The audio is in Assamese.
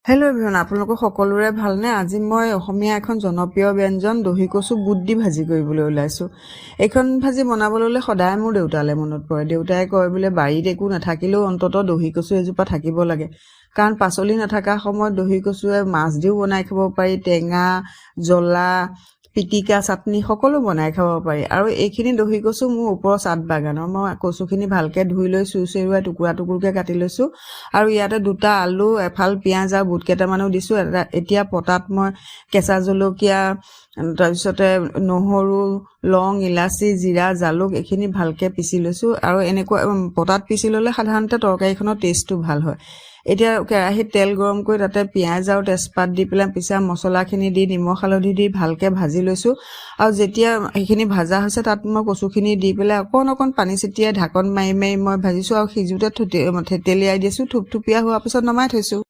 হেল্ল' এভৰিৱান, আপোনালোকৰ সকলোৰে ভালনে? আজি মই অসমীয়া এখন জনপ্ৰিয় ব্যঞ্জন দহি কচু বুট দি ভাজি কৰিবলৈ ওলাইছোঁ। এইখন ভাজি বনাবলৈ হ'লে সদায় মোৰ দেউতালৈ মনত পৰে। দেউতাই কয় বোলে বাৰীত একো নাথাকিলেও অন্ততঃ দহি কচু এজোপা থাকিব লাগে, কাৰণ পাচলি নাথকা সময়ত দহি কচুৱে মাছ দিও বনাই খাব পাৰি, টেঙা, জ্বলা, পিটিকা, চাটনি সকলো বনাই খাব পাৰি। আৰু এইখিনি দহি কচু মোৰ ওপৰৰ চাট বাগানৰ। মই কচুখিনি ভালকৈ ধুই লৈ চুৰচেৰুৱাই টুকুৰা টুকুৰকৈ কাটি লৈছোঁ। আৰু ইয়াতে 2টা আলু, এফাল পিঁয়াজ আৰু বুট কেইটামানো দিছোঁ। এতিয়া পটাত মই কেঁচা জলকীয়া, তাৰপিছতে নহৰু, লং, ইলাচি, জিৰা, জালুক এইখিনি ভালকৈ পিচি লৈছোঁ। আৰু এনেকুৱা পটাত পিচি ল'লে সাধাৰণতে তৰকাৰীখনৰ টেষ্টটো ভাল হয়। এতিয়া কেৰাহীত তেল গৰম কৰি তাতে পিঁয়াজ আৰু তেজপাত দি পেলাই পিছা মছলাখিনি দি নিমখ হালধি দি ভালকৈ ভাজি লৈছোঁ। আৰু যেতিয়া সেইখিনি ভাজা হৈছে তাত মই কচুখিনি দি পেলাই অকণ পানী ছটিয়াই ঢাকন মাৰি মাৰি মই ভাজিছোঁ। আৰু সিজোতে থেতেলিয়াই দিছোঁ। থুপথুপীয়া হোৱাৰ পিছত নমাই থৈছোঁ।